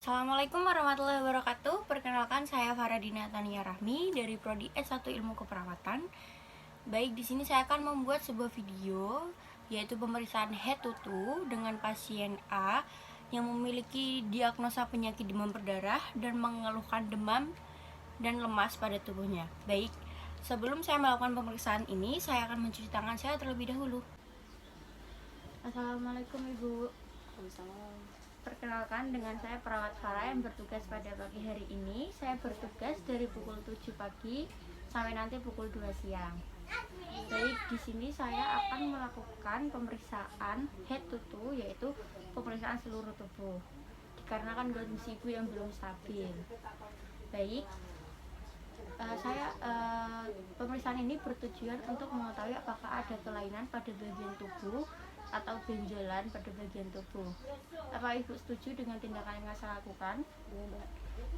Assalamualaikum warahmatullahi wabarakatuh. Perkenalkan, saya Faradina Tania Rahmi dari Prodi S1 Ilmu Keperawatan. Baik, di sini saya akan membuat sebuah video yaitu pemeriksaan head to toe dengan pasien A yang memiliki diagnosa penyakit demam berdarah dan mengeluhkan demam dan lemas pada tubuhnya. Baik, sebelum saya melakukan pemeriksaan ini, saya akan mencuci tangan saya terlebih dahulu. Assalamualaikum Ibu. Waalaikumsalam. Perkenalkan, dengan saya perawat Farah yang bertugas pada pagi hari ini. Saya bertugas dari pukul 7 pagi sampai nanti pukul 2 siang. Baik, di sini saya akan melakukan pemeriksaan head to toe, yaitu pemeriksaan seluruh tubuh dikarenakan kondisi ibu yang belum stabil. Baik, pemeriksaan ini bertujuan untuk mengetahui apakah ada kelainan pada bagian tubuh atau benjolan pada bagian tubuh. Apa Ibu setuju dengan tindakan yang saya lakukan?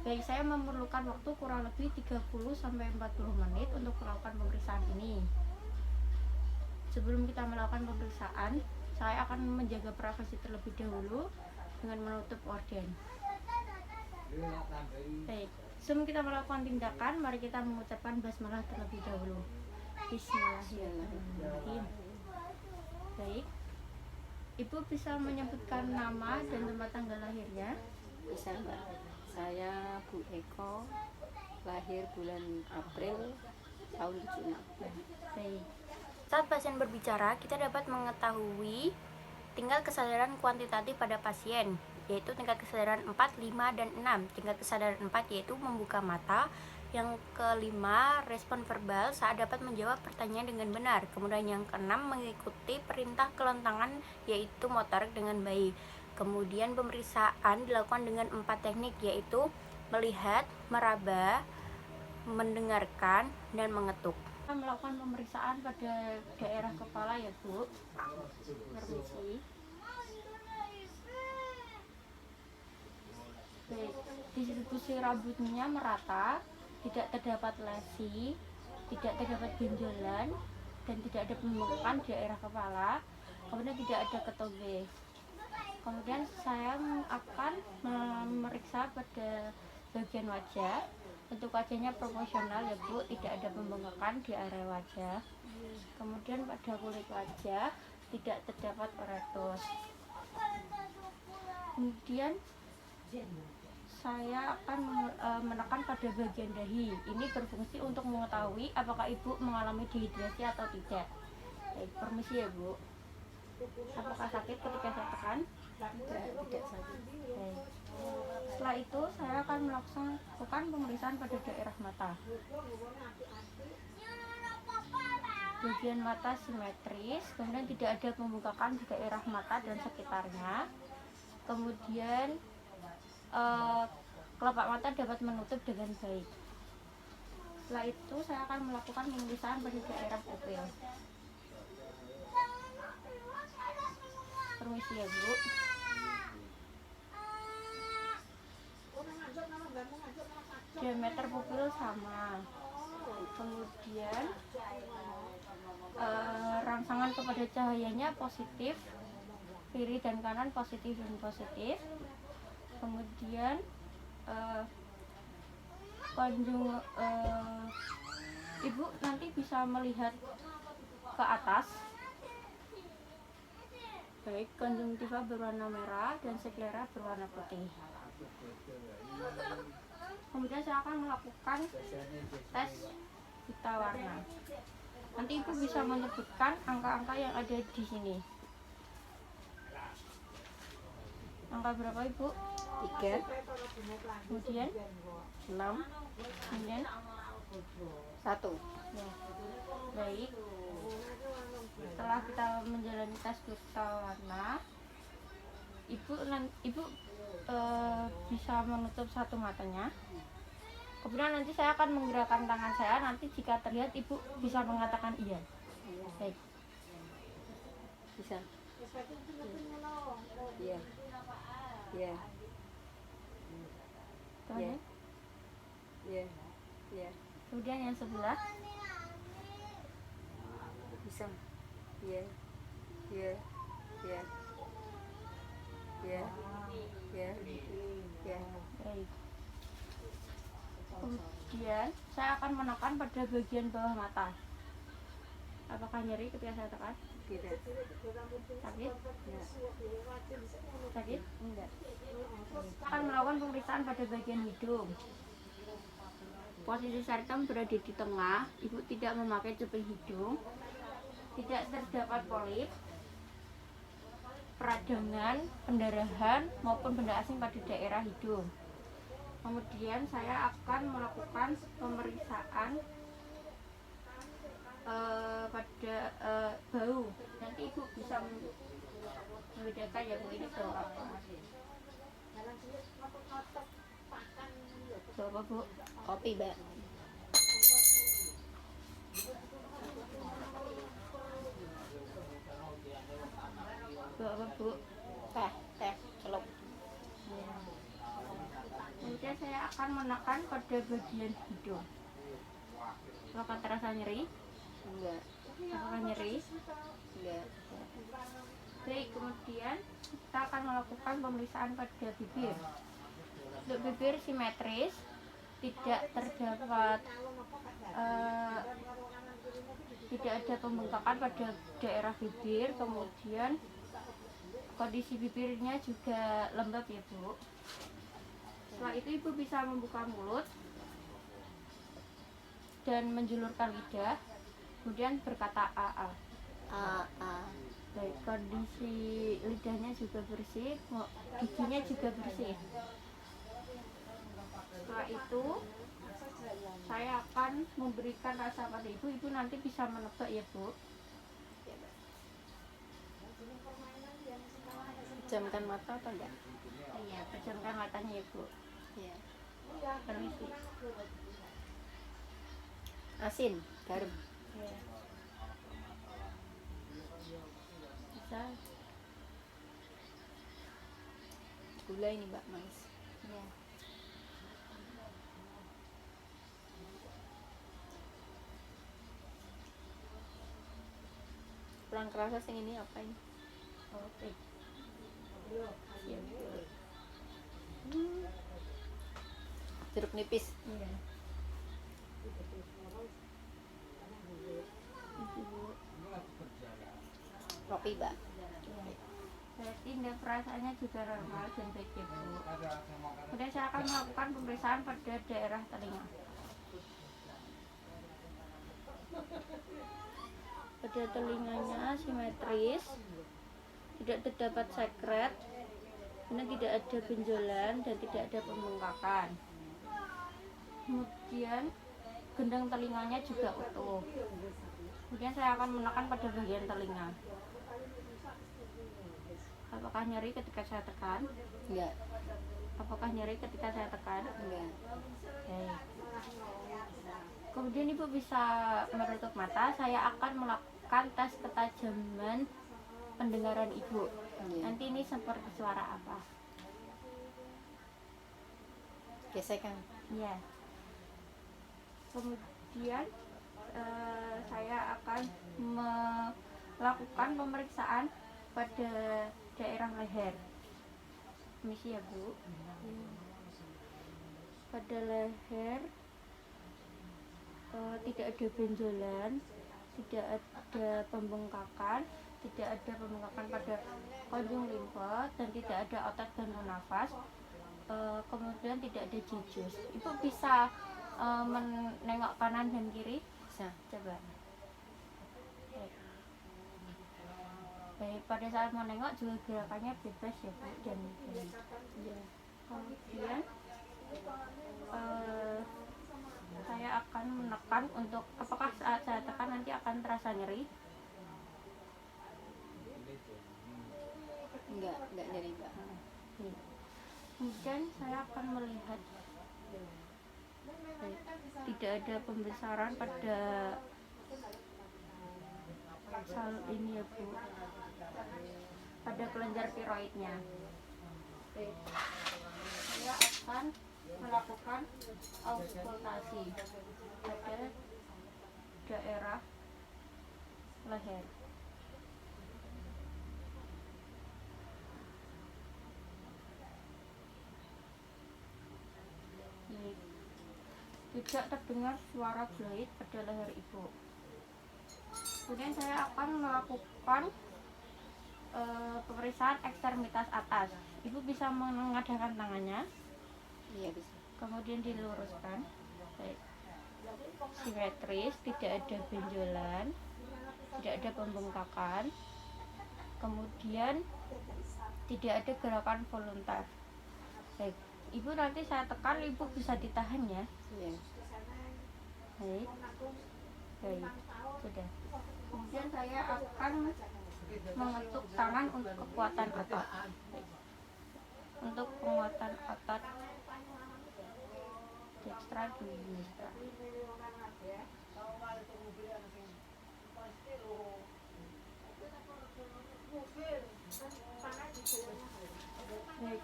Baik, saya memerlukan waktu kurang lebih 30-40 menit untuk melakukan pemeriksaan ini. Sebelum kita melakukan pemeriksaan, saya akan menjaga privasi terlebih dahulu dengan menutup orden. Baik, sebelum kita melakukan tindakan, mari kita mengucapkan basmalah terlebih dahulu. Bismillahirrahmanirrahim. Baik, Ibu bisa menyebutkan nama dan tempat tanggal lahirnya? Bisa Mbak, saya Bu Eko, lahir bulan April tahun 76. Baik. Saat pasien berbicara, kita dapat mengetahui tingkat kesadaran kuantitatif pada pasien, yaitu tingkat kesadaran 4, 5, dan 6. Tingkat kesadaran 4 yaitu membuka mata. Yang kelima, respon verbal saat dapat menjawab pertanyaan dengan benar. Kemudian yang keenam, mengikuti perintah kelentangan yaitu motorik dengan baik. Kemudian pemeriksaan dilakukan dengan 4 teknik, yaitu melihat, meraba, mendengarkan, dan mengetuk. Kita melakukan pemeriksaan pada daerah kepala ya Bu. Permisi. Baik, distribusi rambutnya merata, tidak terdapat lesi, tidak terdapat benjolan, dan tidak ada pembengkakan di daerah kepala. Kemudian tidak ada ketombe. Kemudian saya akan memeriksa pada bagian wajah. Untuk wajahnya proporsional ya Bu, tidak ada pembengkakan di area wajah. Kemudian pada kulit wajah tidak terdapat eretus. Kemudian saya akan menekan pada bagian dahi. Ini berfungsi untuk mengetahui apakah ibu mengalami dehidrasi atau tidak. Baik, permisi ya Bu. Apakah sakit ketika saya tekan? Tidak sakit. Baik. Setelah itu saya akan melakukan pemeriksaan pada daerah mata. Bagian mata simetris, kemudian tidak ada pembengkakan di daerah mata dan sekitarnya. Kemudian kelopak mata dapat menutup dengan baik. Setelah itu saya akan melakukan pemeriksaan pada daerah pupil. Permisi ya Bu. Diameter pupil sama. Kemudian rangsangan kepada cahayanya positif, kiri dan kanan positif dan positif. Kemudian ibu nanti bisa melihat ke atas. Baik, konjungtiva berwarna merah dan sklera berwarna putih. Kemudian saya akan melakukan tes pita warna. Nanti ibu bisa menyebutkan angka-angka yang ada di sini. Angka berapa Ibu? 3, Kemudian 6, kemudian 1. ya. Baik, setelah kita menjalani tes pita warna, ibu bisa menutup satu matanya. Kemudian nanti saya akan menggerakkan tangan saya. Nanti jika terlihat ibu bisa mengatakan iya. Baik. Bisa. Iya. Iya. Kemudian, Iya. Iya. kemudian yang sebelah. Bisa. Iya. Iya. Iya. Iya. Iya. Ya. Baik. Kemudian saya akan menekan pada bagian bawah mata. Apakah nyeri ketika saya tekan? Tidak. Sakit? Ya. Sakit? Enggak. Akan melakukan pemeriksaan pada bagian hidung. Posisi sertum berada di tengah. Ibu tidak memakai cuping hidung. Tidak terdapat polip, peradangan, pendarahan maupun benda asing pada daerah hidung. Kemudian saya akan melakukan pemeriksaan pada bau. Nanti ibu bisa membedakan ya bu, ini bau apa. Bau apa bu? Kopi, Mbak. Bau apa bu? Teh, celup. Kemudian saya akan menekan pada bagian hidung. Apakah terasa nyeri? Enggak. Apakah nyeri? Enggak. Baik, kemudian kita akan melakukan pemeriksaan pada bibir. Untuk bibir simetris, tidak terdapat tidak ada pembengkakan pada daerah bibir. Kemudian kondisi bibirnya juga lembab ya bu. Setelah itu ibu bisa membuka mulut dan menjulurkan lidah, kemudian berkata a. Baik, kondisi lidahnya juga bersih, giginya juga bersih. Setelah itu saya akan memberikan rasa pada ibu. Ibu nanti bisa menebak ya bu. Pejamkan mata atau enggak? Iya, pejamkan matanya ya bu. Iya. Permisi. Asin, garam. Iya. Bisa. Gula ini, Mbak, manis. Iya. Kurang kerasa sing ini apa ini? Oke. Siap. Jeruk nipis. Iya. Itu bu. Kopi, Mbak. Berarti indera perasaannya juga normal dan baik ya bu. Kemudian saya akan melakukan pemeriksaan pada daerah telinga. Pada telinganya simetris, tidak terdapat sekret, kemudian tidak ada benjolan dan tidak ada pembengkakan. Kemudian gendang telinganya juga utuh. Kemudian saya akan menekan pada bagian telinga. Apakah nyeri ketika saya tekan? Enggak. Apakah nyeri ketika saya tekan? Enggak. Oke. Kemudian ibu bisa menutup mata. Saya akan melakukan tes ketajaman pendengaran ibu. Iya. Nanti ini seperti suara apa? Gesekan. Ya. Kemudian saya akan melakukan pemeriksaan pada daerah leher. Permisi ya bu. Pada leher tidak ada benjolan, tidak ada pembengkakan, tidak ada pembengkakan pada konjung limpa, dan tidak ada otot bantu nafas. Kemudian tidak ada jejus. Ibu bisa menengok kanan dan kiri. Bisa. Coba. Baik, pada saat menengok juga gerakannya bebas ya bu, dan ya. Kemudian saya akan menekan untuk apakah saat saya tekan nanti akan terasa nyeri? Enggak nyeri, Mbak. Kemudian saya akan melihat tidak ada pembesaran pada sel ini ya bu, pada kelenjar tiroidnya. Saya akan melakukan auskultasi pada daerah leher. tidak terdengar suara jahit pada leher ibu. Kemudian saya akan melakukan pemeriksaan ekstremitas atas. Ibu bisa mengadahkan tangannya, Iya bisa. kemudian diluruskan. Baik. Simetris, tidak ada benjolan, tidak ada pembengkakan, kemudian tidak ada gerakan voluntar. Baik, ibu nanti saya tekan, ibu bisa ditahan ya. Iya. Baik, baik, sudah. Kemudian saya akan mengetuk tangan untuk kekuatan otot. Baik. Untuk penguatan otot dextra dunistra. Baik,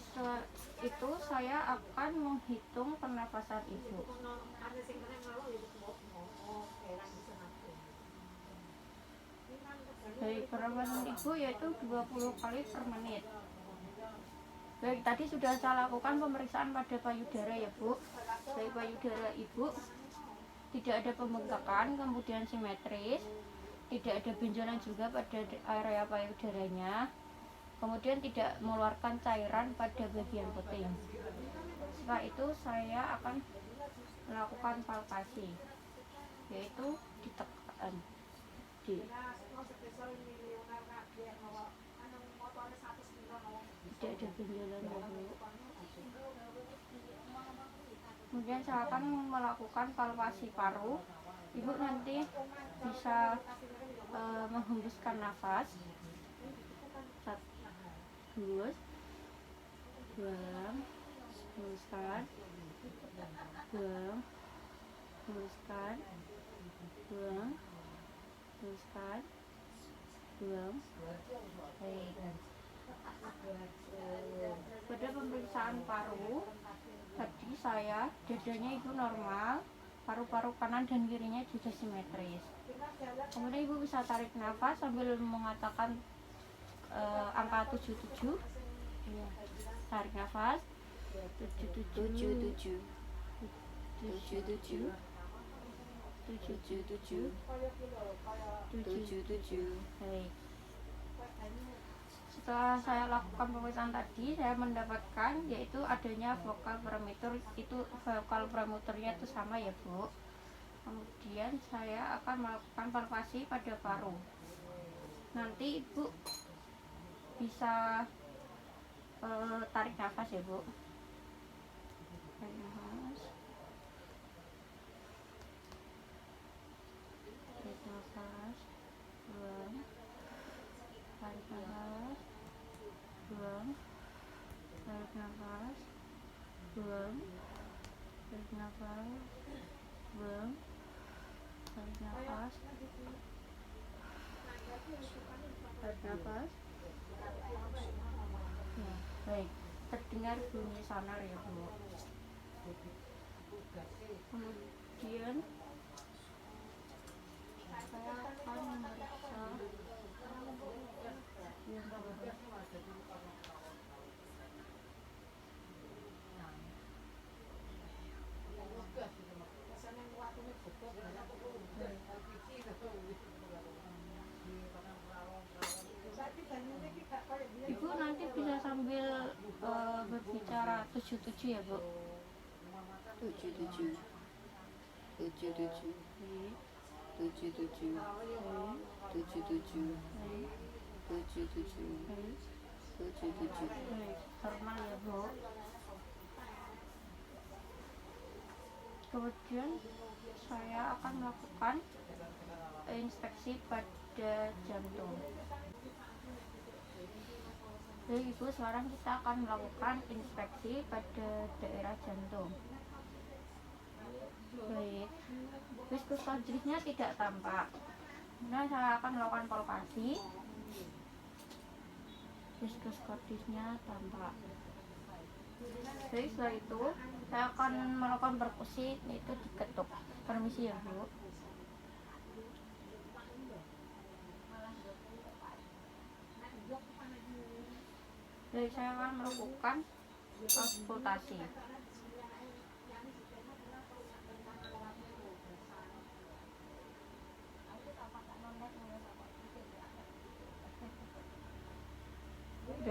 setelah itu saya akan menghitung pernapasan ibu. Baik, pernapasan ibu yaitu 20 kali per menit. Baik, tadi sudah saya lakukan pemeriksaan pada payudara ya Bu. Baik, payudara ibu tidak ada pembengkakan, kemudian simetris, tidak ada benjolan juga pada area payudaranya, kemudian tidak mengeluarkan cairan pada bagian puting. Setelah itu saya akan melakukan palpasi, yaitu ditekan tidak ada benjolan ya Bu. Kemudian saya akan melakukan palpasi paru. Ibu nanti bisa menghembuskan nafas. Hembus, buang, hembuskan, buang, hembuskan, buang, hembuskan, buang. Baik. Pada pemeriksaan paru tadi saya dadanya ibu normal, paru-paru kanan dan kirinya juga simetris. Kemudian ibu bisa tarik nafas sambil mengatakan angka 77. Iya. Tarik nafas 77 77 77. Baik. Setelah saya lakukan pemeriksaan tadi, saya mendapatkan yaitu adanya vokal parameter, itu vokal parameternya itu sama ya Bu. Kemudian saya akan melakukan palpasi pada paru. Nanti ibu bisa tarik nafas ya Bu. Tarik nafas. Tarik nafas. Buang. Tarik nafas. Buang. Tarik nafas. Buang. Tarik nafas. Buang. Tarik nafas. Tarik nafas. Ya, baik. Terdengar bunyi sonar ya Bu. Kemudian saya akan memeriksa Ibu nanti bisa sambil berbicara 77 ya Bu. 77 77 77 77 77 Normal ya Bu. Kemudian saya akan melakukan inspeksi pada jantung. Jadi Ibu, sekarang kita akan melakukan inspeksi pada daerah jantung. Baik, viskus kondisnya tidak tampak. Nah, saya akan melakukan palpasi. Viskus kondisnya tampak. Baik, setelah itu saya akan melakukan perkusi, yaitu diketuk. Permisi ya Bu. Baik, saya akan melakukan auskultasi.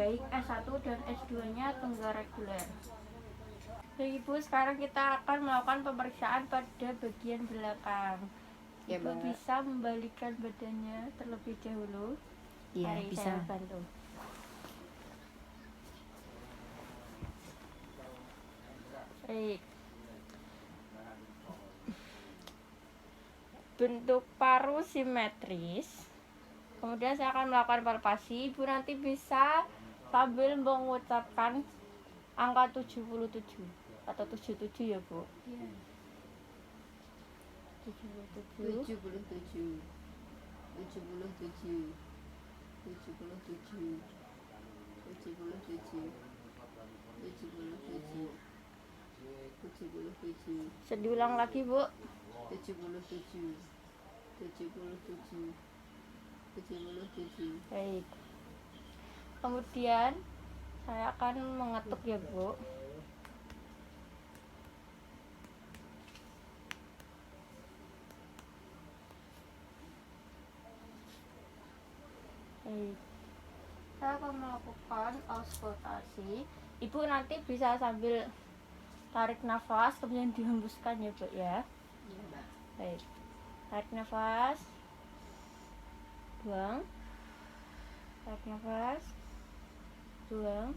baik S1 dan S2-nya tunggal reguler. Jadi Ibu, sekarang kita akan melakukan pemeriksaan pada bagian belakang. Ya, Ibu Mbak. bisa membalikkan badannya terlebih dahulu. Iya, Mari bisa. saya bantu. Baik. Bentuk paru simetris. Kemudian saya akan melakukan palpasi. Ibu nanti bisa sambil mengucapkan angka 77 atau 77 ya, Bu. 77. 77 77 77 77 77 77 Bisa diulang lagi, Bu. 77 77 77. Baik. Kemudian saya akan mengetuk ya, Bu. Baik. Saya akan melakukan auskultasi. Ibu nanti bisa sambil tarik nafas kemudian dihembuskan ya, Bu ya. Iya, Mbak. Baik. Tarik nafas. Buang. Tarik nafas. Buang.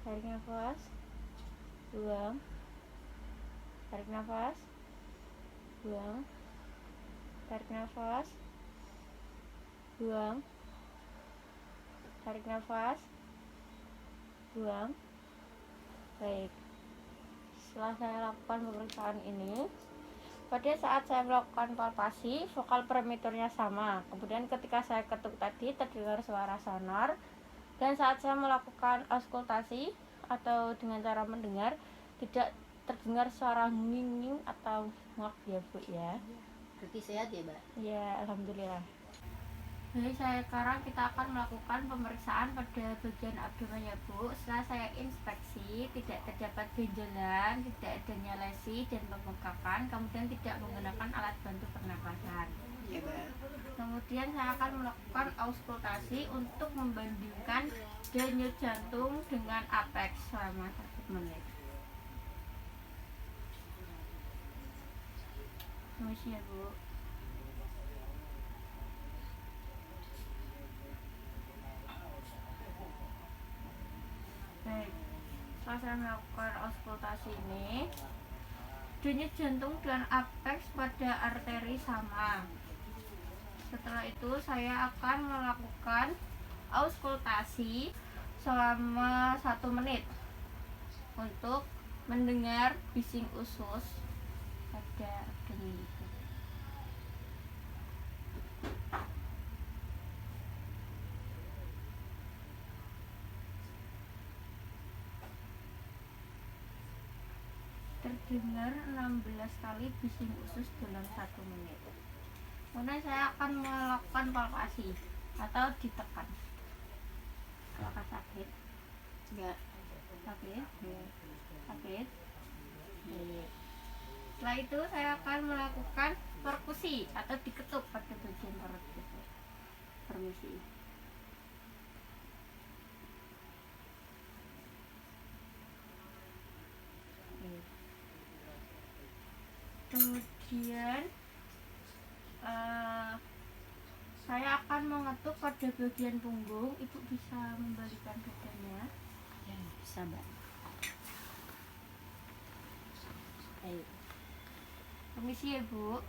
Tarik nafas. Buang. Tarik nafas. Buang. Tarik nafas. Buang. Tarik nafas. Buang. Baik. Setelah saya lakukan pemeriksaan ini, pada saat saya melakukan palpasi, vokal premiturnya sama. Kemudian ketika saya ketuk tadi terdengar suara sonor. Dan saat saya melakukan auskultasi atau dengan cara mendengar, tidak terdengar suara nging atau ngak ya, Bu ya. Berarti sehat ya, Mbak? Ya, alhamdulillah. Jadi sekarang kita akan melakukan pemeriksaan pada bagian abdomen ya, Bu. Setelah saya inspeksi, tidak terdapat benjolan, tidak adanya lesi dan pembengkakan, kemudian tidak menggunakan alat bantu pernapasan. Iya, Mbak. Kemudian saya akan melakukan auskultasi untuk membandingkan denyut jantung dengan apex selama 1 menit. Permisi ya, Bu. Baik, setelah saya melakukan auskultasi ini, denyut jantung dan apex pada arteri sama. Setelah itu saya akan melakukan auskultasi selama 1 menit untuk mendengar bising usus pada abdomen itu. Terdengar 16 kali bising usus dalam 1 menit. Kemudian saya akan melakukan palpasi atau ditekan. Apakah sakit? Enggak. Sakit? Iya. Sakit? Baik. Setelah itu saya akan melakukan perkusi atau diketuk pada bagian perut itu. Permisi. Baik. Kemudian saya akan mengetuk pada bagian punggung. Ibu bisa membalikkan badannya. Ya, bisa, Mbak. Baik. Permisi ya, Bu.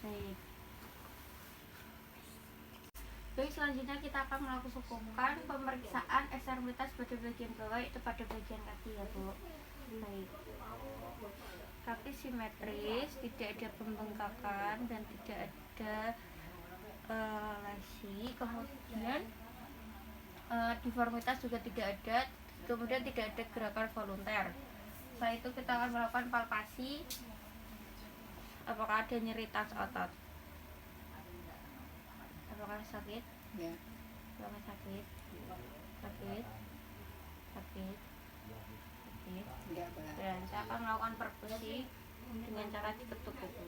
Baik. Baik, selanjutnya kita akan melakukan pemeriksaan ekstremitas pada bagian bawah, yaitu pada bagian kaki ya, Bu. Baik. Kaki simetris, tidak ada pembengkakan dan tidak ada lesi. Kemudian deformitas juga tidak ada. Kemudian tidak ada gerakan volunteer. Setelah itu kita akan melakukan palpasi. Apakah ada nyeri tas otot? Apakah sakit? Ya. Apakah sakit? Sakit? Sakit? Sakit? Enggak, Mbak. Dan saya akan melakukan perkusi dengan cara diketuk itu.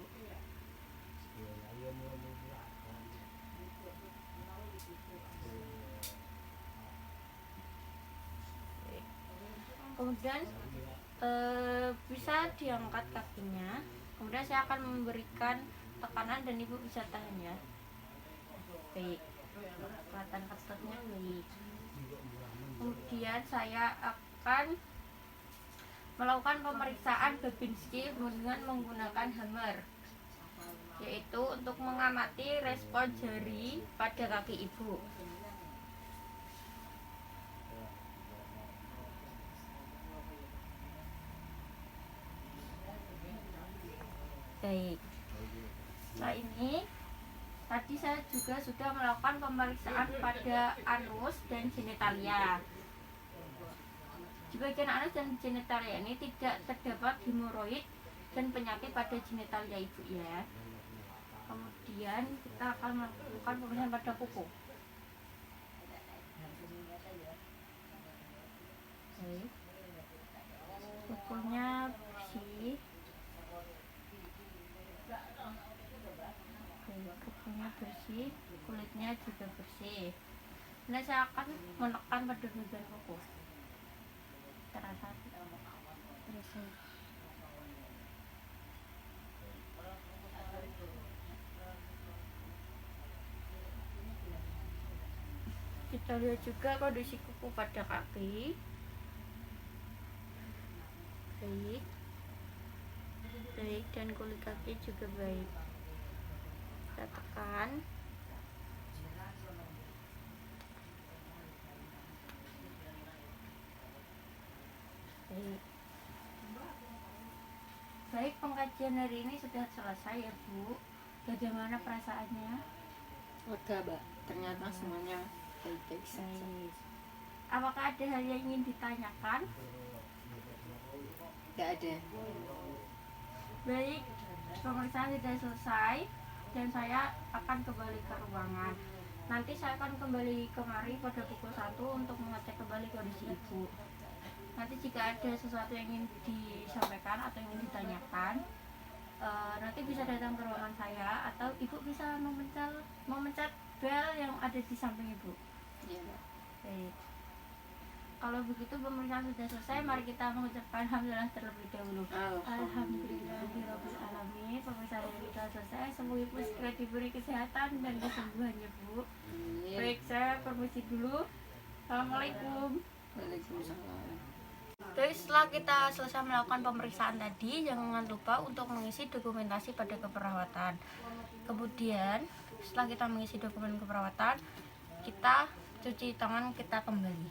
kemudian bisa diangkat kakinya, kemudian saya akan memberikan tekanan dan ibu bisa tahan ya. Baik, kelihatan ototnya baik. Kemudian saya akan melakukan pemeriksaan Babinski dengan menggunakan hammer, yaitu untuk mengamati respon jari pada kaki ibu. Baik, setelah ini tadi saya juga sudah melakukan pemeriksaan pada anus dan genitalia. Di bagian anus dan genitalia ini tidak terdapat hemoroid dan penyakit pada genitalia ibu ya. Kemudian kita akan melakukan pemeriksaan pada kuku. Baik, kukunya bersih. Kukunya bersih, kulitnya juga bersih. Nah, saya akan menekan pada bagian kuku. Terasa. Kita lihat juga kondisi kuku pada kaki. Baik, baik, dan kulit kaki juga baik. Kita tekan. Baik. Baik, pengkajian hari ini sudah selesai ya Bu. Bagaimana perasaannya? lega, Mbak. Ternyata semuanya baik-baik saja. Baik. Apakah ada hal yang ingin ditanyakan? Nggak ada. Baik, pemeriksaan sudah selesai dan saya akan kembali ke ruangan. Nanti saya akan kembali kemari pada pukul 1 untuk mengecek kembali kondisi ibu. Nanti jika ada sesuatu yang ingin disampaikan atau ingin ditanyakan, nanti bisa datang ke ruangan saya atau ibu bisa memencet bel yang ada di samping ibu. Iya, Mbak. Baik. Kalau begitu pemeriksaan sudah selesai, mari kita mengucapkan alhamdulillah terlebih dahulu. Alhamdulillahirabbil alamin. Pemeriksaan yang sudah selesai, semoga ibu segera diberi kesehatan dan kesembuhannya Bu. Amin. Baik, saya permisi dulu. Assalamualaikum. Waalaikumsalam. Jadi setelah kita selesai melakukan pemeriksaan tadi, jangan lupa untuk mengisi dokumentasi pada keperawatan. Kemudian setelah kita mengisi dokumen keperawatan, kita cuci tangan, kita kembali.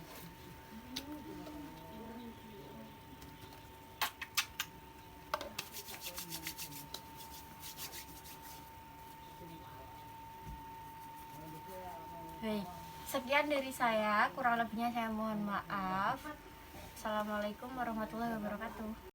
Baik, sekian dari saya, kurang lebihnya saya mohon maaf. Assalamualaikum warahmatullahi wabarakatuh.